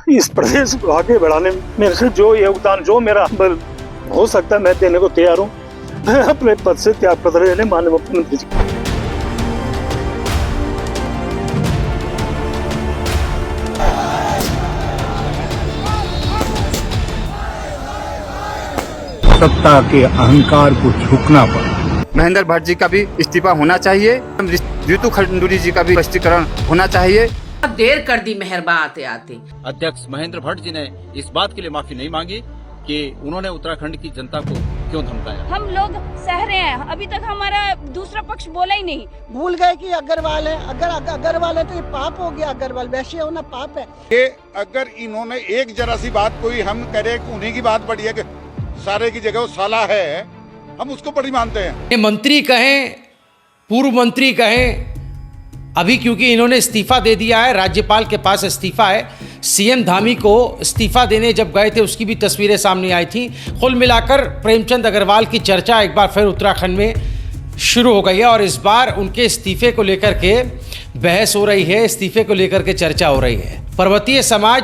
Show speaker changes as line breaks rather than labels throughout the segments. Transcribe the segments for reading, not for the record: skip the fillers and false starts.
इस प्रदेश को आगे बढ़ाने में मेरे से जो योगदान जो मेरा हो सकता है मैं देने को तैयार हूँ। मैं अपने पद से त्याग पत्र लेने माननीय मुख्यमंत्री जी।
सत्ता के अहंकार को झुकना पड़ा।
महेंद्र भट्ट जी का भी इस्तीफा होना चाहिए, रितु खंडूरी जी का भी स्पष्टीकरण होना चाहिए।
देर कर दी मेहरबा आते आते।
अध्यक्ष महेंद्र भट्ट जी ने इस बात के लिए माफी नहीं मांगी कि उन्होंने उत्तराखंड की जनता को क्यों धमकाया।
हम लोग सह रहे हैं, अभी तक हमारा दूसरा पक्ष बोला ही नहीं।
भूल गए कि अग्रवाल है, अगर अग्रवाल है तो ये पाप हो गया। अग्रवाल वैश्य होना पाप है।
ये अगर इन्होंने एक जरा सी बात कोई हम करे उन्हीं की बात बढ़ी है कि सारे की जगह वो साला है, हम उसको बड़ी मानते हैं।
मंत्री कहें, पूर्व मंत्री कहें, अभी क्योंकि इन्होंने इस्तीफा दे दिया है, राज्यपाल के पास इस्तीफा है। सीएम धामी को इस्तीफा देने जब गए थे उसकी भी तस्वीरें सामने आई थी। कुल मिलाकर प्रेमचंद अग्रवाल की चर्चा एक बार फिर उत्तराखंड में शुरू हो गई है और इस बार उनके इस्तीफे को लेकर के बहस हो रही है, इस्तीफे को लेकर के चर्चा हो रही है। पर्वतीय समाज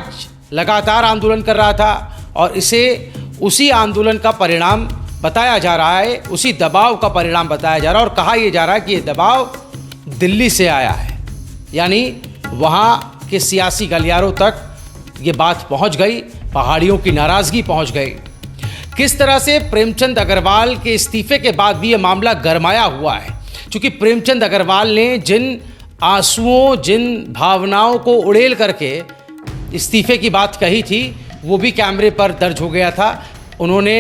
लगातार आंदोलन कर रहा था और इसे उसी आंदोलन का परिणाम बताया जा रहा है, उसी दबाव का परिणाम बताया जा रहा है और कहा यह जा रहा है कि ये दबाव दिल्ली से आया है, यानी वहाँ के सियासी गलियारों तक ये बात पहुँच गई, पहाड़ियों की नाराज़गी पहुँच गई। किस तरह से प्रेमचंद अग्रवाल के इस्तीफे के बाद भी ये मामला गरमाया हुआ है, क्योंकि प्रेमचंद अग्रवाल ने जिन आंसुओं, जिन भावनाओं को उड़ेल करके इस्तीफे की बात कही थी वो भी कैमरे पर दर्ज हो गया था। उन्होंने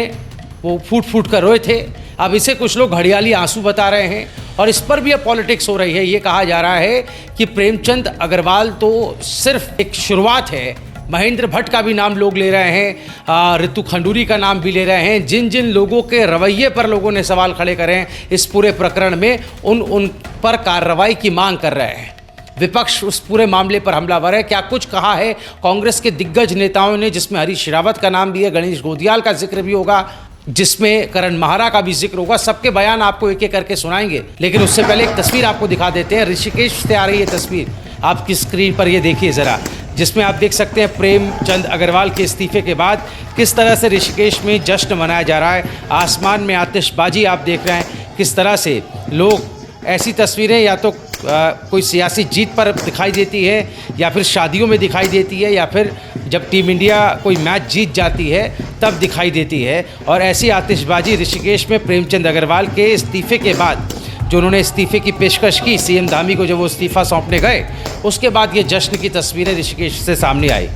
वो फूट फूट कर रोए थे। अब इसे कुछ लोग घड़ियाली आंसू बता रहे हैं और इस पर भी अब पॉलिटिक्स हो रही है। ये कहा जा रहा है कि प्रेमचंद अग्रवाल तो सिर्फ एक शुरुआत है, महेंद्र भट्ट का भी नाम लोग ले रहे हैं, रितु खंडूरी का नाम भी ले रहे हैं। जिन जिन लोगों के रवैये पर लोगों ने सवाल खड़े करे हैं इस पूरे प्रकरण में, उन पर कार्रवाई की मांग कर रहे हैं। विपक्ष उस पूरे मामले पर हमलावर है। क्या कुछ कहा है कांग्रेस के दिग्गज नेताओं ने, जिसमें हरीश रावत का नाम भी है, गणेश गोदियाल का जिक्र भी होगा, जिसमें करण महारा का भी जिक्र होगा। सबके बयान आपको एक एक करके सुनाएंगे, लेकिन उससे पहले एक तस्वीर आपको दिखा देते हैं। ऋषिकेश से आ रही है तस्वीर, आपकी स्क्रीन पर ये देखिए ज़रा, जिसमें आप देख सकते हैं प्रेमचंद अग्रवाल के इस्तीफे के बाद किस तरह से ऋषिकेश में जश्न मनाया जा रहा है। आसमान में आतिशबाजी आप देख रहे हैं, किस तरह से लोग, ऐसी तस्वीरें या तो कोई सियासी जीत पर दिखाई देती है या फिर शादियों में दिखाई देती है या फिर जब टीम इंडिया कोई मैच जीत जाती है तब दिखाई देती है। और ऐसी आतिशबाजी ऋषिकेश में प्रेमचंद अग्रवाल के इस्तीफे के बाद, जो उन्होंने इस्तीफे की पेशकश की सीएम धामी को, जब वो इस्तीफा सौंपने गए उसके बाद ये जश्न की तस्वीरें ऋषिकेश से सामने आई।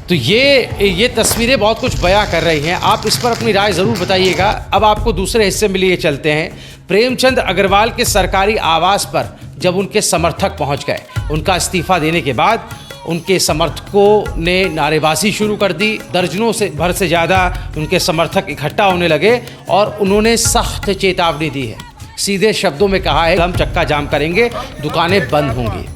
तो ये तस्वीरें बहुत कुछ बयां कर रही हैं। आप इस पर अपनी राय ज़रूर बताइएगा। अब आपको दूसरे हिस्से में लिए चलते हैं। प्रेमचंद अग्रवाल के सरकारी आवास पर जब उनके समर्थक पहुंच गए, उनका इस्तीफा देने के बाद उनके समर्थकों ने नारेबाजी शुरू कर दी। दर्जनों से भर से ज़्यादा उनके समर्थक इकट्ठा होने लगे और उन्होंने सख्त चेतावनी दी है। सीधे शब्दों में कहा है, हम चक्का जाम करेंगे, दुकानें बंद होंगी।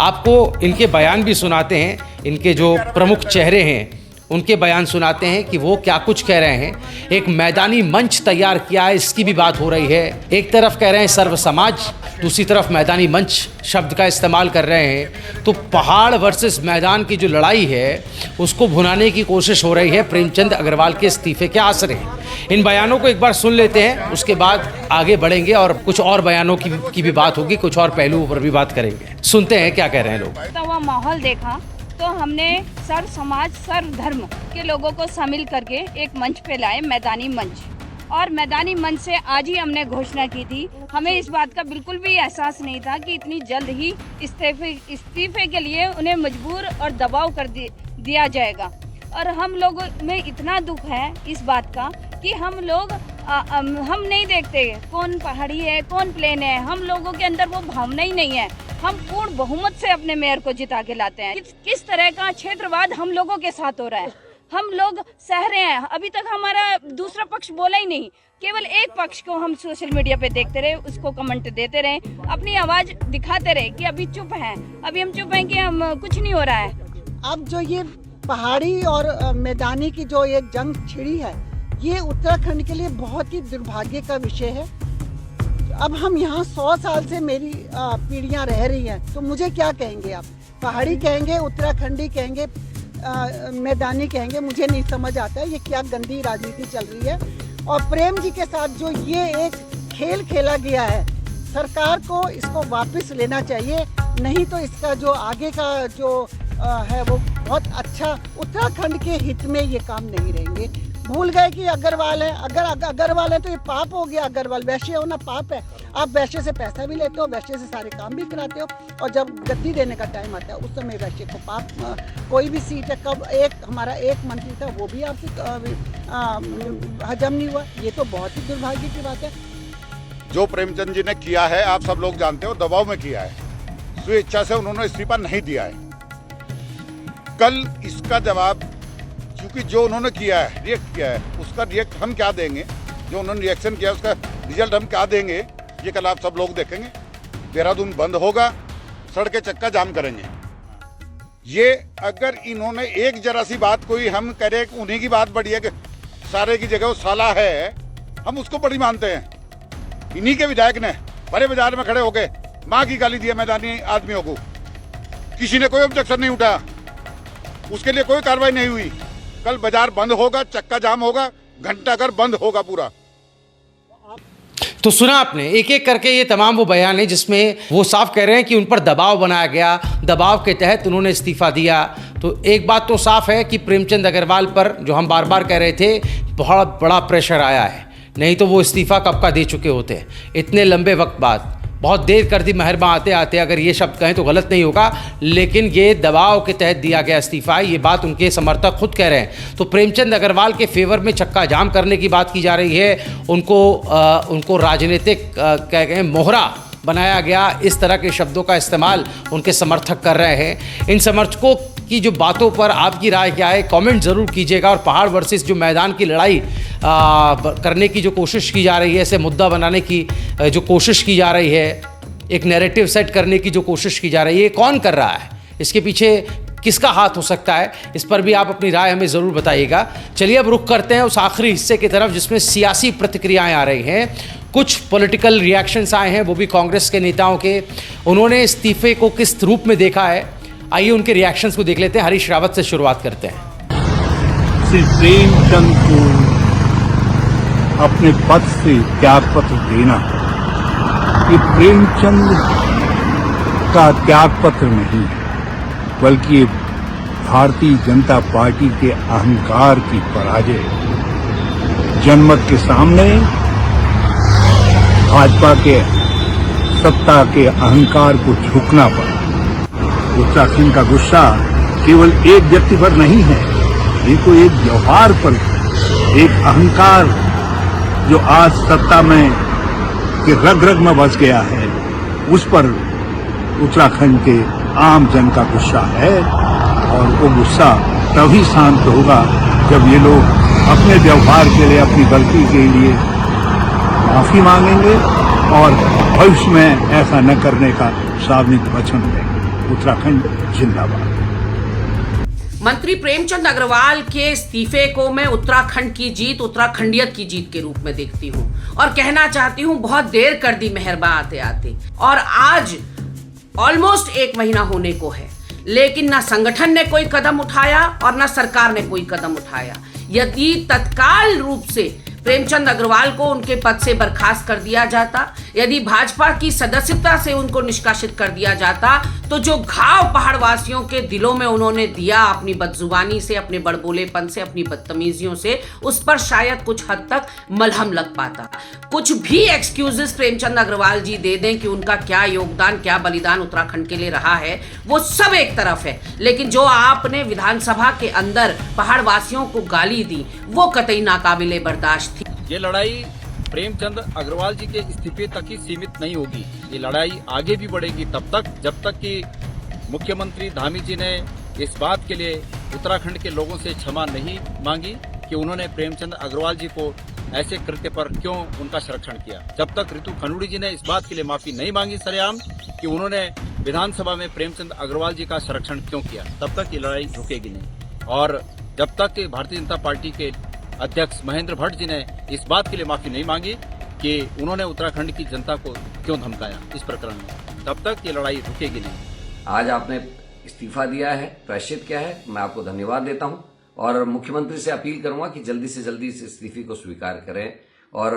आपको इनके बयान भी सुनाते हैं, इनके जो प्रमुख चेहरे हैं उनके बयान सुनाते हैं कि वो क्या कुछ कह रहे हैं। एक मैदानी मंच तैयार किया है, इसकी भी बात हो रही है। एक तरफ कह रहे हैं सर्व समाज, दूसरी तरफ मैदानी मंच शब्द का इस्तेमाल कर रहे हैं। तो पहाड़ वर्सेस मैदान की जो लड़ाई है उसको भुनाने की कोशिश हो रही है प्रेमचंद अग्रवाल के इस्तीफे के आसरे। इन बयानों को एक बार सुन लेते हैं, उसके बाद आगे बढ़ेंगे और कुछ और बयानों की भी बात होगी, कुछ और पहलुओं पर भी बात करेंगे। सुनते हैं क्या कह रहे हैं लोग।
तो वह माहौल देखा तो हमने सर्व समाज, सर्व धर्म के लोगों को शामिल करके एक मंच पे लाए, मैदानी मंच। और मैदानी मंच से आज ही हमने घोषणा की थी। हमें इस बात का बिल्कुल भी एहसास नहीं था कि इतनी जल्द ही इस्तीफे के लिए उन्हें मजबूर और दबाव कर दिया जाएगा। और हम लोगों में इतना दुख है इस बात का कि हम लोग हम नहीं देखते कौन पहाड़ी है, कौन प्लेन है। हम लोगों के अंदर वो भावना ही नहीं है। हम पूर्ण बहुमत से अपने मेयर को जिता के लाते हैं। किस तरह का क्षेत्रवाद हम लोगों के साथ हो रहा है, हम लोग सह रहे हैं। अभी तक हमारा दूसरा पक्ष बोला ही नहीं, केवल एक पक्ष को हम सोशल मीडिया पे देखते रहे, उसको कमेंट देते रहे, अपनी आवाज दिखाते रहे कि अभी चुप हैं, अभी हम चुप हैं कि हम कुछ नहीं हो रहा है।
अब जो ये पहाड़ी और मैदानी की जो एक जंग छिड़ी है, ये उत्तराखंड के लिए बहुत ही दुर्भाग्य का विषय है। अब हम यहाँ 100 साल से मेरी पीढ़ियाँ रह रही हैं, तो मुझे क्या कहेंगे आप? पहाड़ी कहेंगे, उत्तराखंडी कहेंगे, मैदानी कहेंगे, मुझे नहीं समझ आता है ये क्या गंदी राजनीति चल रही है। और प्रेम जी के साथ जो ये एक खेल खेला गया है, सरकार को इसको वापस लेना चाहिए, नहीं तो इसका जो आगे का जो है वो बहुत अच्छा उत्तराखंड के हित में ये काम नहीं रहेंगे। भूल गए कि अग्रवाल है, अगर अग्रवाल है तो ये पाप हो गया। अग्रवाल वैश्य होना पाप है। आप वैश्य से पैसा भी लेते हो, वैश्य से सारे काम भी कराते हो, और जब गद्दी देने का टाइम आता है उस समय वैश्य को पाप। कोई भी सीट है, कब हमारा एक मंत्री था वो भी आपसे हजम नहीं हुआ, ये तो बहुत ही दुर्भाग्य की बात है।
जो प्रेमचंद जी ने किया है आप सब लोग जानते हो, दबाव में किया है, स्वेच्छा से उन्होंने इस्तीफा नहीं दिया है। कल इसका जवाब, क्योंकि जो उन्होंने किया है, रिएक्ट किया है, उसका रिएक्ट हम क्या देंगे, जो उन्होंने रिएक्शन किया उसका रिजल्ट हम क्या देंगे, ये कल आप सब लोग देखेंगे। देहरादून बंद होगा, सड़कें चक्का जाम करेंगे। ये अगर इन्होंने एक जरा सी बात कोई हम कह रहे उन्हीं की बात बड़ी है कि सारे की जगह वो साला है, हम उसको बड़ी मानते हैं। इन्हीं के विधायक ने बड़े बाजार में खड़े होके माँ की गाली दी मैदानी आदमियों को, किसी ने कोई ऑब्जेक्शन नहीं उठाया, उसके लिए कोई कार्रवाई नहीं हुई। कल बाजार बंद होगा, चक्का जाम होगा, घंटाघर बंद होगा पूरा।
तो सुना आपने, एक एक करके ये तमाम वो बयान है जिसमें वो साफ कह रहे हैं कि उन पर दबाव बनाया गया, दबाव के तहत उन्होंने इस्तीफा दिया। तो एक बात तो साफ है कि प्रेमचंद अग्रवाल पर, जो हम बार बार कह रहे थे, बहुत बड़ा प्रेशर आया है, नहीं तो वो इस्तीफा कब का दे चुके होते इतने लंबे वक्त बाद। बहुत देर कर दी मेहरबान आते आते, अगर ये शब्द कहें तो गलत नहीं होगा, लेकिन ये दबाव के तहत दिया गया इस्तीफा, ये बात उनके समर्थक खुद कह रहे हैं। तो प्रेमचंद अग्रवाल के फेवर में चक्का जाम करने की बात की जा रही है, उनको राजनीतिक क्या कहें मोहरा बनाया गया, इस तरह के शब्दों का इस्तेमाल उनके समर्थक कर रहे हैं। इन समर्थकों की जो बातों पर आपकी राय क्या है, कमेंट ज़रूर कीजिएगा। और पहाड़ वर्सेस जो मैदान की लड़ाई करने की जो कोशिश की जा रही है, इसे मुद्दा बनाने की जो कोशिश की जा रही है, एक नैरेटिव सेट करने की जो कोशिश की जा रही है, ये कौन कर रहा है, इसके पीछे किसका हाथ हो सकता है, इस पर भी आप अपनी राय हमें ज़रूर बताइएगा। चलिए अब रुख करते हैं उस आखिरी हिस्से की तरफ जिसमें सियासी प्रतिक्रियाएं आ रही हैं। कुछ पॉलिटिकल रिएक्शंस आए हैं, वो भी कांग्रेस के नेताओं के। उन्होंने इस्तीफे को किस रूप में देखा है, आइए उनके रिएक्शंस को देख लेते हैं। हरीश रावत से शुरुआत करते हैं।
श्री प्रेमचंद को अपने पद से त्यागपत्र देना, ये प्रेमचंद का त्यागपत्र नहीं है, बल्कि ये भारतीय जनता पार्टी के अहंकार की पराजय। जनमत के सामने भाजपा के सत्ता के अहंकार को झुकना पड़ा। उत्तराखंड का गुस्सा केवल एक व्यक्ति पर नहीं है, ये तो एक व्यवहार पर, एक अहंकार जो आज सत्ता में के रग रग में बस गया है, उस पर उत्तराखंड के आम जन का गुस्सा है। और वो गुस्सा तभी शांत होगा जब ये लोग अपने व्यवहार के लिए, अपनी गलती के लिए माफी मांगेंगे और भविष्य में ऐसा न करने का सार्वजनिक वचन देंगे। उत्तराखंड जिंदाबाद।
मंत्री प्रेमचंद अग्रवाल के इस्तीफे को मैं उत्तराखंड की जीत, उत्तराखंडियत की जीत के रूप में देखती हूँ और कहना चाहती हूँ बहुत देर कर दी मेहरबा आते आते। और आज ऑलमोस्ट 1 महीना होने को है, लेकिन ना संगठन ने कोई कदम उठाया और ना सरकार ने कोई कदम उठाया। यदि तत्काल रूप से प्रेमचंद अग्रवाल को उनके पद से बर्खास्त कर दिया जाता, यदि भाजपा की सदस्यता से उनको निष्कासित कर दिया जाता, तो जो घाव पहाड़वासियों के दिलों में उन्होंने दिया अपनी बदजुबानी से, अपने बड़बोलेपन से, अपनी बदतमीजियों से, उस पर शायद कुछ हद तक मलहम लग पाता। कुछ भी एक्सक्यूजेस प्रेमचंद अग्रवाल जी दे दें कि उनका क्या योगदान, क्या बलिदान उत्तराखंड के लिए रहा है, वो सब एक तरफ है, लेकिन जो आपने विधानसभा के अंदर पहाड़वासियों को गाली दी, वो कतई नाकाबिले बर्दाश्त थी।
ये लड़ाई प्रेमचंद अग्रवाल जी के इस्तीफे तक ही सीमित नहीं होगी, ये लड़ाई आगे भी बढ़ेगी तब तक जब तक कि मुख्यमंत्री धामी जी ने इस बात के लिए उत्तराखंड के लोगों से क्षमा नहीं मांगी कि उन्होंने प्रेमचंद अग्रवाल जी को ऐसे कृत्य पर क्यों उनका संरक्षण किया। जब तक रितु खनूड़ी जी ने इस बात के लिए माफी नहीं मांगी सरेआम कि उन्होंने विधानसभा में प्रेमचंद अग्रवाल जी का संरक्षण क्यों किया, तब तक ये लड़ाई रुकेगी नहीं। और जब तक भारतीय जनता पार्टी के अध्यक्ष महेंद्र भट्ट जी ने इस बात के लिए माफी नहीं मांगी कि उन्होंने उत्तराखंड की जनता को क्यों धमकाया इस प्रकरण में, तब तक ये लड़ाई रुकेगी नहीं।
आज आपने इस्तीफा दिया है, प्रायश्चित किया है, मैं आपको धन्यवाद देता हूं और मुख्यमंत्री से अपील करूंगा कि जल्दी से जल्दी इस इस्तीफे को स्वीकार करें और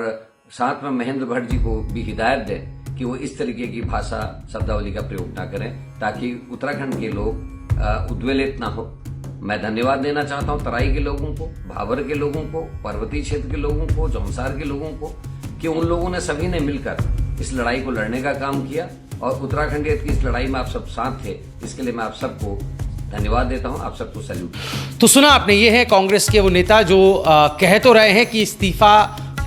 साथ में महेंद्र भट्ट जी को भी हिदायत दें कि वो इस तरीके की भाषा शब्दावली का प्रयोग ना करें ताकि उत्तराखंड के लोग उद्वेलित ना हो। मैं धन्यवाद देना चाहता हूं तराई के लोगों को, भाबर के लोगों को, पर्वतीय क्षेत्र के लोगों को, जौनसार के लोगों को कि उन लोगों ने सभी ने मिलकर इस लड़ाई को लड़ने का काम किया और उत्तराखंडियत की इस लड़ाई में आप सब साथ थे। इसके लिए मैं आप सबको धन्यवाद देता हूं, आप सबको सैल्यूट।
तो सुना आपने, ये है कांग्रेस के वो नेता जो कह तो रहे हैं कि इस्तीफा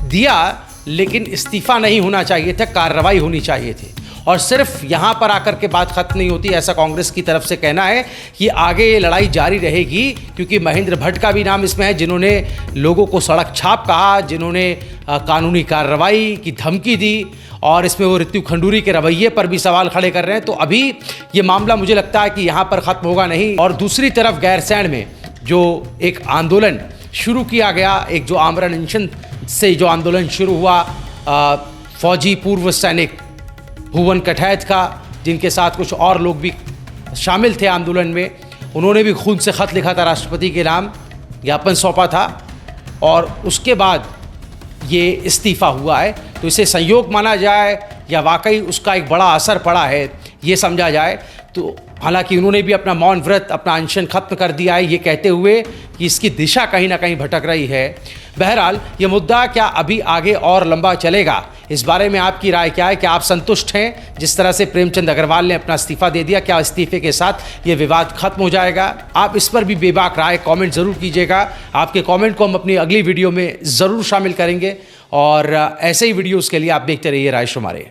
दिया लेकिन इस्तीफा नहीं होना चाहिए था, कार्रवाई होनी चाहिए थी और सिर्फ यहाँ पर आकर के बात खत्म नहीं होती, ऐसा कांग्रेस की तरफ से कहना है कि आगे ये लड़ाई जारी रहेगी क्योंकि महेंद्र भट्ट का भी नाम इसमें है जिन्होंने लोगों को सड़क छाप कहा, जिन्होंने कानूनी कार्रवाई की धमकी दी और इसमें वो ऋतु खंडूरी के रवैये पर भी सवाल खड़े कर रहे हैं। तो अभी ये मामला मुझे लगता है कि यहाँ पर ख़त्म होगा नहीं। और दूसरी तरफ गैरसैंण में जो एक आंदोलन शुरू किया गया, एक जो आमरण अनशन से जो आंदोलन शुरू हुआ फौजी पूर्व सैनिक भुवन कठैत का, जिनके साथ कुछ और लोग भी शामिल थे आंदोलन में, उन्होंने भी खून से ख़त लिखा था, राष्ट्रपति के नाम ज्ञापन सौंपा था और उसके बाद ये इस्तीफ़ा हुआ है। तो इसे संयोग माना जाए या वाकई उसका एक बड़ा असर पड़ा है ये समझा जाए तो हालांकि उन्होंने भी अपना मौन व्रत, अपना अनशन खत्म कर दिया है ये कहते हुए कि इसकी दिशा कहीं ना कहीं भटक रही है। बहरहाल ये मुद्दा क्या अभी आगे और लंबा चलेगा, इस बारे में आपकी राय क्या है? क्या आप संतुष्ट हैं जिस तरह से प्रेमचंद अग्रवाल ने अपना इस्तीफा दे दिया? क्या इस्तीफे के साथ ये विवाद खत्म हो जाएगा? आप इस पर भी बेबाक राय कमेंट ज़रूर कीजिएगा। आपके कमेंट को हम अपनी अगली वीडियो में ज़रूर शामिल करेंगे और ऐसे ही वीडियोज़ के लिए आप देखते रहिए राय शुमारे।